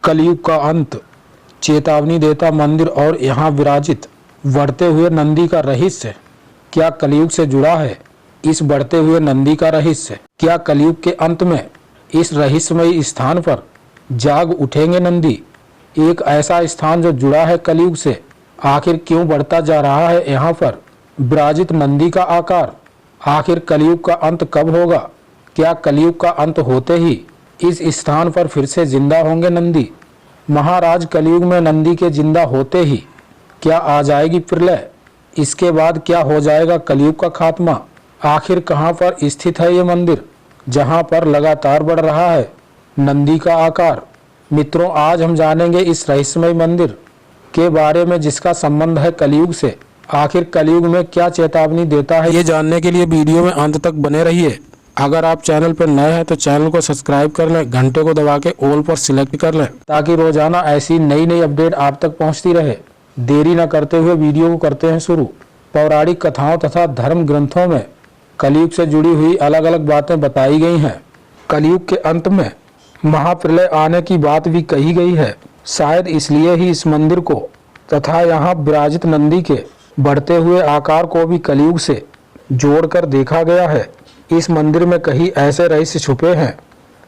कलयुग का अंत, चेतावनी देता मंदिर और यहाँ विराजित बढ़ते हुए नंदी का रहस्य क्या कलयुग से जुड़ा है? इस बढ़ते हुए नंदी का रहस्य क्या कलयुग के अंत में इस रहस्यमयी स्थान पर जाग उठेंगे नंदी? एक ऐसा स्थान जो जुड़ा है कलयुग से, आखिर क्यों बढ़ता जा रहा है यहाँ पर विराजित नंदी का आकार? आखिर कलयुग का अंत कब होगा? क्या कलयुग का अंत होते ही इस स्थान पर फिर से जिंदा होंगे नंदी? महाराज, कलयुग में नंदी के जिंदा होते ही क्या आ जाएगी प्रलय? इसके बाद क्या हो जाएगा कलयुग का खात्मा? आखिर कहाँ पर स्थित है ये मंदिर जहाँ पर लगातार बढ़ रहा है नंदी का आकार? मित्रों, आज हम जानेंगे इस रहस्यमय मंदिर के बारे में जिसका संबंध है कलयुग से। आखिर कलयुग में क्या चेतावनी देता है, ये जानने के लिए वीडियो में अंत तक बने रहिए। अगर आप चैनल पर नए हैं तो चैनल को सब्सक्राइब कर लें, घंटे को दबा के ऑल पर सिलेक्ट कर लें ताकि रोजाना ऐसी नई नई अपडेट आप तक पहुंचती रहे। देरी न करते हुए वीडियो को करते हैं शुरू। पौराणिक कथाओं तथा धर्म ग्रंथों में कलयुग से जुड़ी हुई अलग अलग बातें बताई गई हैं। कलयुग के अंत में महाप्रलय आने की बात भी कही गई है। शायद इसलिए ही इस मंदिर को तथा यहाँ विराजित नंदी के बढ़ते हुए आकार को भी कलयुग से जोड़कर देखा गया है। इस मंदिर में कई ऐसे रहस्य छुपे हैं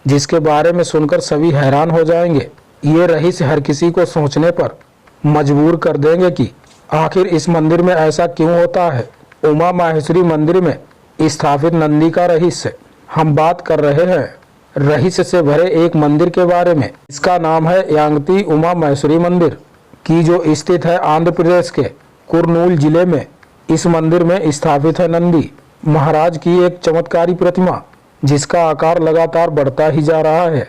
जिसके बारे में सुनकर सभी हैरान हो जाएंगे। ये रहस्य हर किसी को सोचने पर मजबूर कर देंगे कि आखिर इस मंदिर में ऐसा क्यों होता है। उमा माहेश्वरी मंदिर में स्थापित नंदी का रहस्य हम बात कर रहे हैं। रहस्य से भरे एक मंदिर के बारे में। इसका नाम है यांगती उमा माहेश्वरी मंदिर की, जो स्थित है आंध्र प्रदेश के कुरनूल जिले में। इस मंदिर में स्थापित है नंदी महाराज की एक चमत्कारी प्रतिमा जिसका आकार लगातार बढ़ता ही जा रहा है।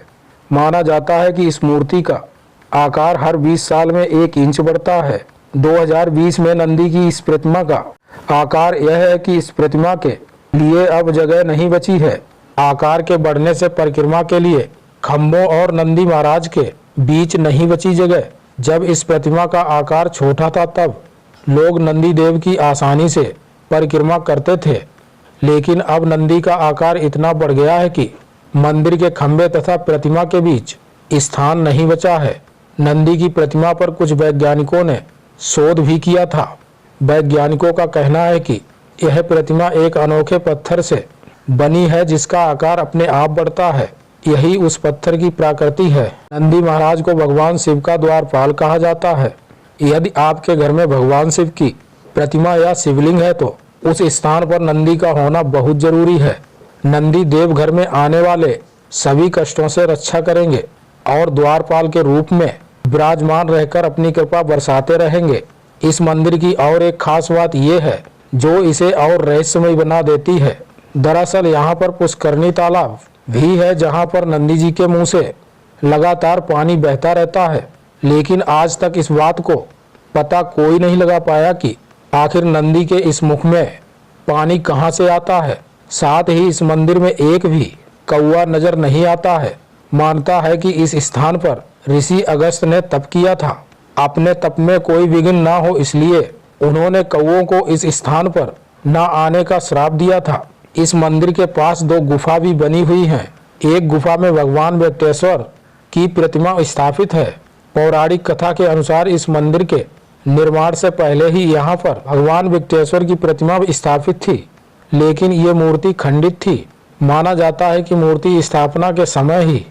माना जाता है कि इस मूर्ति का आकार हर 20 साल में 1 इंच बढ़ता है। 2020 में नंदी की इस प्रतिमा का आकार यह है कि इस प्रतिमा के लिए अब जगह नहीं बची है। आकार के बढ़ने से परिक्रमा के लिए खम्भों और नंदी महाराज के बीच नहीं बची जगह। जब इस प्रतिमा का आकार छोटा था तब लोग नंदी देव की आसानी से परिक्रमा करते थे, लेकिन अब नंदी का आकार इतना बढ़ गया है कि मंदिर के खंभे तथा प्रतिमा के बीच स्थान नहीं बचा है। नंदी की प्रतिमा पर कुछ वैज्ञानिकों ने शोध भी किया था। वैज्ञानिकों का कहना है कि यह प्रतिमा एक अनोखे पत्थर से बनी है जिसका आकार अपने आप बढ़ता है। यही उस पत्थर की प्रकृति है। नंदी महाराज को भगवान शिव का द्वारपाल कहा जाता है। यदि आपके घर में भगवान शिव की प्रतिमा या शिवलिंग है तो उस स्थान पर नंदी का होना बहुत जरूरी है। नंदी देव घर में आने वाले सभी कष्टों से रक्षा करेंगे और द्वारपाल के रूप में विराजमान रहकर अपनी कृपा बरसाते रहेंगे। इस मंदिर की और एक खास बात यह है जो इसे और रहस्यमय बना देती है। दरअसल यहाँ पर पुष्करणी तालाब भी है जहाँ पर नंदी जी के मुंह से लगातार पानी बहता रहता है, लेकिन आज तक इस बात को पता कोई नहीं लगा पाया कि आखिर नंदी के इस मुख में पानी कहाँ से आता है। साथ ही इस मंदिर में एक भी कौवा नजर नहीं आता है। मानता है कि इस स्थान पर ऋषि अगस्त ने तप किया था। अपने तप में कोई विघ्न ना हो इसलिए उन्होंने कौवों को इस स्थान पर न आने का श्राप दिया था। इस मंदिर के पास 2 गुफा भी बनी हुई हैं। एक गुफा में भगवान वेंकटेश्वर की प्रतिमा स्थापित है। पौराणिक कथा के अनुसार इस मंदिर के निर्माण से पहले ही यहाँ पर भगवान वेंकटेश्वर की प्रतिमा स्थापित थी, लेकिन ये मूर्ति खंडित थी। माना जाता है कि मूर्ति स्थापना के समय ही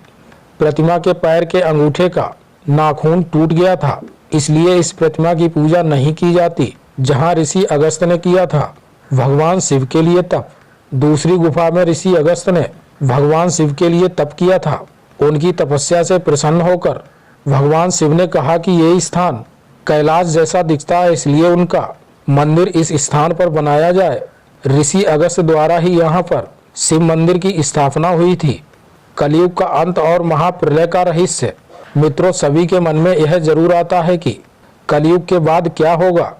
प्रतिमा के पैर के अंगूठे का नाखून टूट गया था, इसलिए इस प्रतिमा की पूजा नहीं की जाती जहाँ ऋषि अगस्त ने किया था भगवान शिव के लिए तप। दूसरी गुफा में ऋषि अगस्त ने भगवान शिव के लिए तप किया था। उनकी तपस्या से प्रसन्न होकर भगवान शिव ने कहा कि ये स्थान कैलाश जैसा दिखता है, इसलिए उनका मंदिर इस स्थान पर बनाया जाए। ऋषि अगस्त द्वारा ही यहाँ पर शिव मंदिर की स्थापना हुई थी। कलयुग का अंत और महाप्रलय का रहस्य। मित्रों, सभी के मन में यह जरूर आता है कि कलयुग के बाद क्या होगा।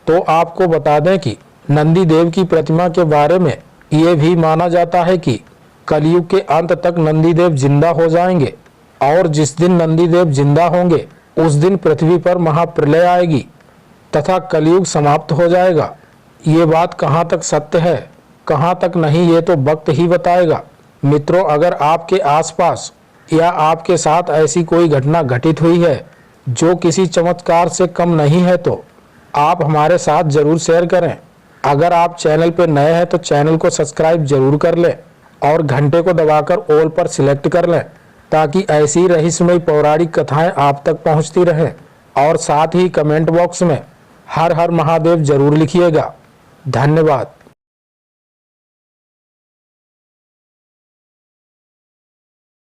तो आपको बता दें कि नंदी देव की प्रतिमा के बारे में ये भी माना जाता है कि कलयुग के अंत तक नंदी देव जिंदा हो जाएंगे और जिस दिन नंदी देव जिंदा होंगे उस दिन पृथ्वी पर महाप्रलय आएगी तथा कलयुग समाप्त हो जाएगा। ये बात कहाँ तक सत्य है, कहाँ तक नहीं, ये तो वक्त ही बताएगा। मित्रों, अगर आपके आसपास या आपके साथ ऐसी कोई घटना घटित हुई है जो किसी चमत्कार से कम नहीं है तो आप हमारे साथ जरूर शेयर करें। अगर आप चैनल पर नए हैं तो चैनल को सब्सक्राइब जरूर कर लें और घंटे को दबाकर ऑल पर सिलेक्ट कर लें ताकि ऐसी रहस्यमय पौराणिक कथाएं आप तक पहुंचती रहें। और साथ ही कमेंट बॉक्स में हर हर महादेव जरूर लिखिएगा। धन्यवाद।